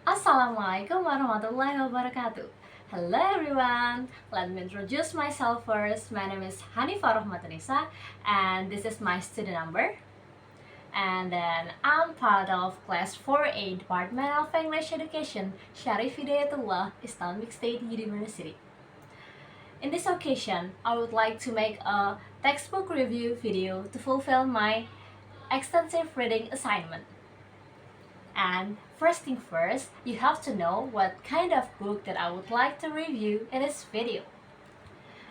Assalamualaikum warahmatullahi wabarakatuh. Hello everyone, let me introduce myself first. My name is Hanifah Rohmatunnisa and this is my student number. And then I'm part of class 4A Department of English Education, Sharif Hidayatullah, Islamic State University. In this occasion, I would like to make a textbook review video to fulfill my extensive reading assignment. And first thing first, you have to know what kind of book that I would like to review in this video.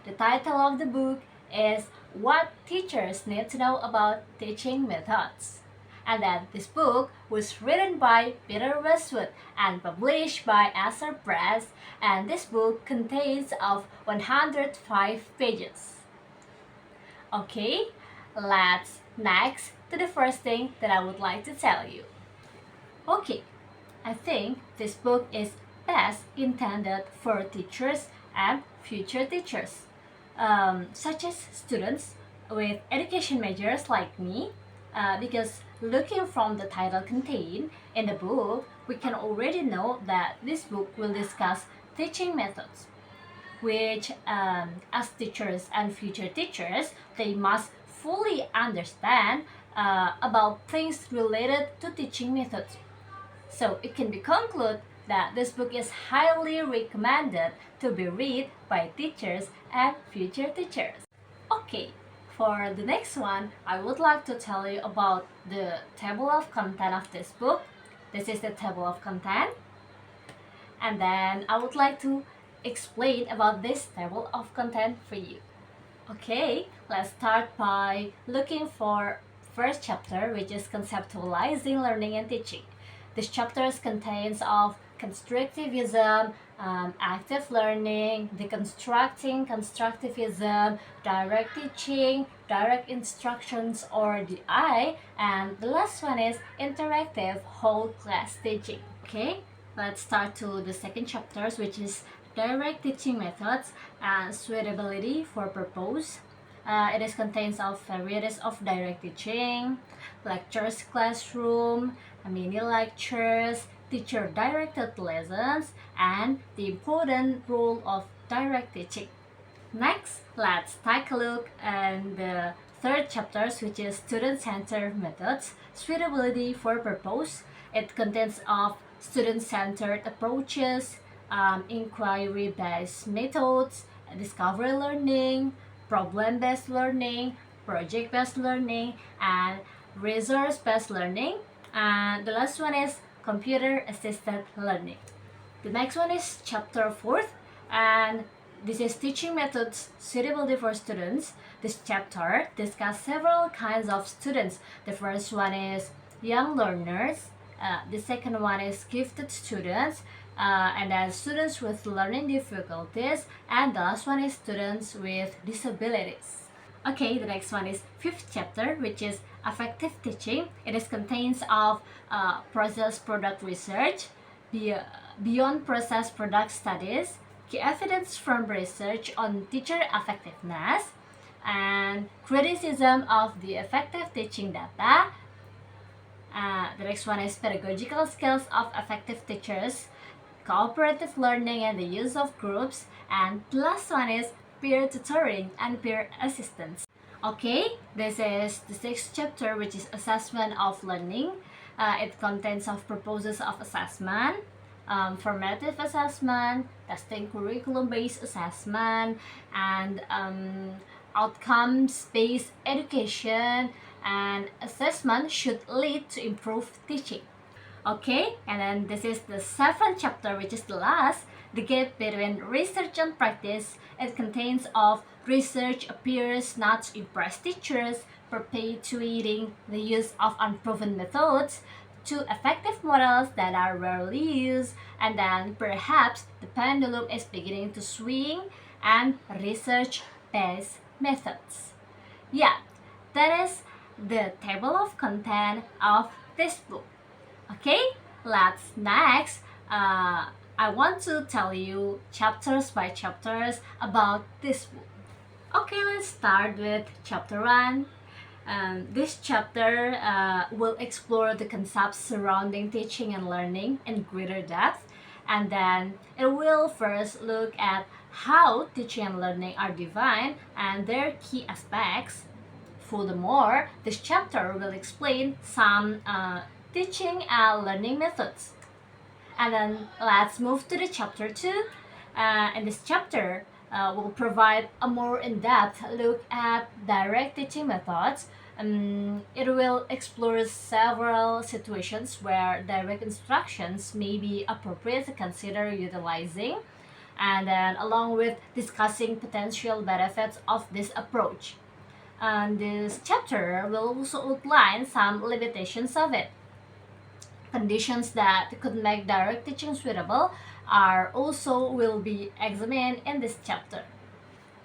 The title of the book is What Teachers Need to Know About Teaching Methods. And then this book was written by Peter Westwood and published by Asser Press, and this book contains of 105 pages. Okay, let's next to the first thing that I would like to tell you. Okay, I think this book is best intended for teachers and future teachers, such as students with education majors like me, because looking from the title contained in the book, we can already know that this book will discuss teaching methods, which as teachers and future teachers, they must fully understand about things related to teaching methods. So it can be concluded that this book is highly recommended to be read by teachers and future teachers. Okay, for the next one, I would like to tell you about the table of content of this book. This is the table of content. And then I would like to explain about this table of content for you. Okay, let's start by looking for first chapter, which is conceptualizing learning and teaching. This chapter contains of constructivism, active learning, deconstructing constructivism, direct teaching, direct instructions or DI, and the last one is interactive whole class teaching. Okay, let's start to the second chapters, which is direct teaching methods and suitability for purpose. It is contains of varieties of direct teaching, lectures, classroom, mini lectures, teacher-directed lessons, and the important role of direct teaching. Next, let's take a look at the third chapters, which is student-centered methods, suitability for purpose. It contains of student-centered approaches, inquiry-based methods, discovery learning, problem-based learning, project-based learning, and resource-based learning. And the last one is computer-assisted learning. The next one is chapter 4th, and this is teaching methods suitability for students. This chapter discusses several kinds of students. The first one is young learners. The second one is gifted students. And then students with learning difficulties, and the last one is students with disabilities. Okay, the next one is fifth chapter, which is effective teaching. It is contains of process product research, beyond process product studies, key evidence from research on teacher effectiveness, and criticism of the effective teaching data. The next one is pedagogical skills of effective teachers, cooperative learning and the use of groups, and the last one is peer tutoring and peer assistance. Okay, this is the sixth chapter, which is assessment of learning. It contains of purposes of assessment, formative assessment, testing curriculum-based assessment, and outcomes-based education, and assessment should lead to improved teaching. Okay, and then this is the seventh chapter, which is the last, the gap between research and practice. It contains of research appears not to impress teachers, perpetuating the use of unproven methods, to effective models that are rarely used, and then perhaps the pendulum is beginning to swing, and research-based methods. Yeah, that is the table of content of this book. Okay, let's next. I want to tell you chapters by chapters about this book. Okay, let's start with chapter 1. This chapter will explore the concepts surrounding teaching and learning in greater depth, and then it will first look at how teaching and learning are defined and their key aspects. Furthermore, this chapter will explain some teaching and learning methods. And then let's move to the chapter 2. In this chapter, we'll provide a more in-depth look at direct teaching methods. It will explore several situations where direct instructions may be appropriate to consider utilizing, and then along with discussing potential benefits of this approach. And this chapter will also outline some limitations of it. Conditions that could make direct teaching suitable are also will be examined in this chapter.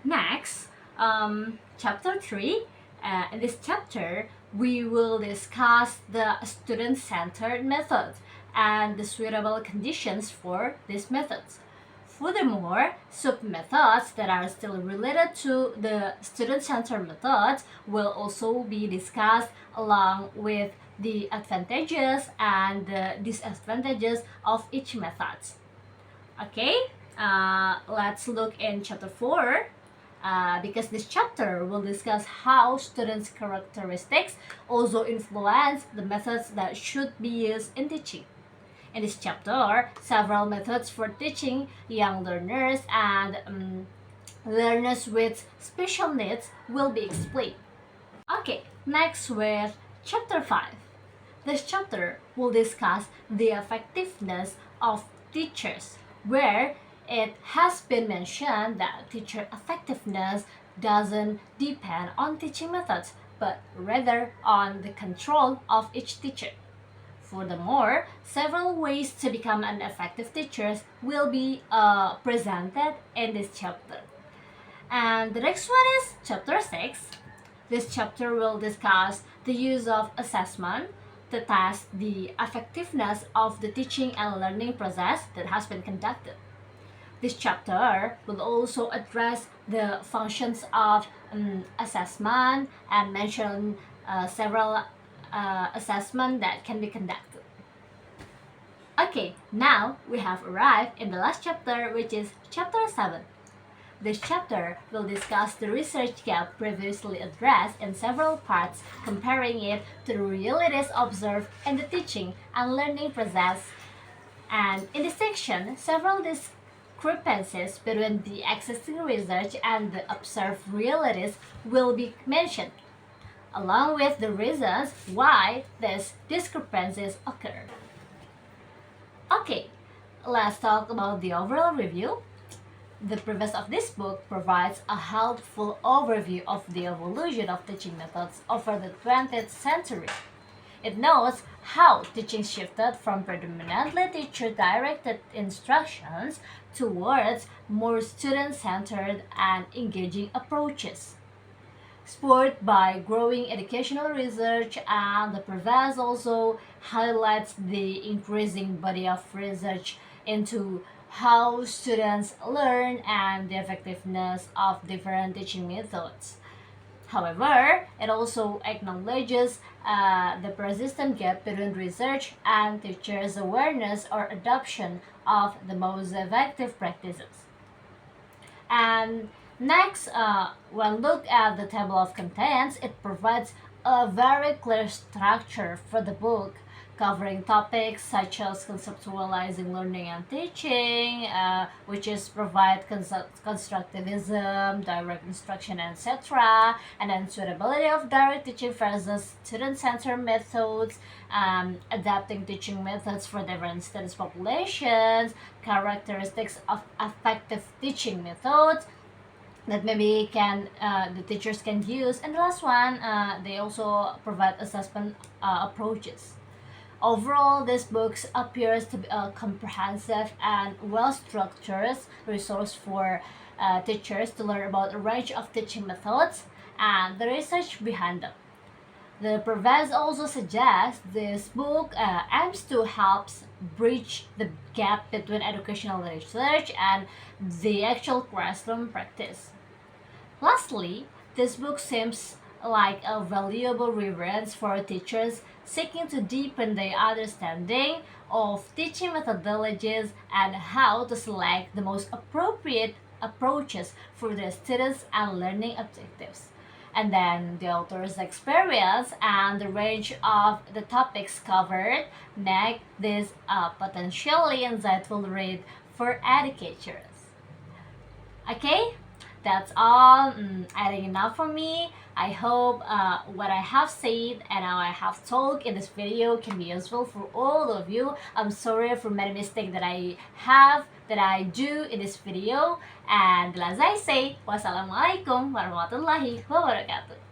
Next, chapter 3. In this chapter, we will discuss the student-centered method and the suitable conditions for these methods. Furthermore, sub-methods that are still related to the student-centered methods will also be discussed along with the advantages and the disadvantages of each method. Okay, let's look in chapter 4. Because this chapter will discuss how students' characteristics also influence the methods that should be used in teaching. In this chapter, several methods for teaching young learners and learners with special needs will be explained. Okay, next with chapter 5. This chapter will discuss the effectiveness of teachers, where it has been mentioned that teacher effectiveness doesn't depend on teaching methods, but rather on the control of each teacher. Furthermore, several ways to become an effective teacher will be presented in this chapter. And the next one is chapter 6. This chapter will discuss the use of assessment to test the effectiveness of the teaching and learning process that has been conducted. This chapter will also address the functions of assessment and mention several assessments that can be conducted. Okay, now we have arrived in the last chapter, which is chapter 7. This chapter will discuss the research gap previously addressed in several parts, comparing it to the realities observed in the teaching and learning process. And in this section, several discrepancies between the existing research and the observed realities will be mentioned, along with the reasons why these discrepancies occur. Okay, let's talk about the overall review. The preface of this book provides a helpful overview of the evolution of teaching methods over the 20th century. It notes how teaching shifted from predominantly teacher-directed instructions towards more student-centered and engaging approaches. Spurred by growing educational research, and the preface also highlights the increasing body of research into how students learn and the effectiveness of different teaching methods. However, it also acknowledges the persistent gap between research and teachers' awareness or adoption of the most effective practices. And next, when look at the table of contents, it provides a very clear structure for the book, covering topics such as conceptualizing learning and teaching, which is provide constructivism, direct instruction, etc., and then suitability of direct teaching versus student-centered methods, adapting teaching methods for different studies populations, characteristics of effective teaching methods that maybe can the teachers can use, and the last one, they also provide assessment approaches. Overall, this book appears to be a comprehensive and well-structured resource for teachers to learn about a range of teaching methods and the research behind them. The preface also suggests this book aims to help bridge the gap between educational research and the actual classroom practice. Lastly, this book seems like a valuable reference for teachers seeking to deepen their understanding of teaching methodologies and how to select the most appropriate approaches for their students and learning objectives. And then the author's experience and the range of the topics covered make this a potentially insightful read for educators. Okay, that's all. I think enough for me. I hope what I have said and how I have talked in this video can be useful for all of you. I'm sorry for many mistakes that I do in this video. And as I say, wassalamualaikum warahmatullahi wabarakatuh.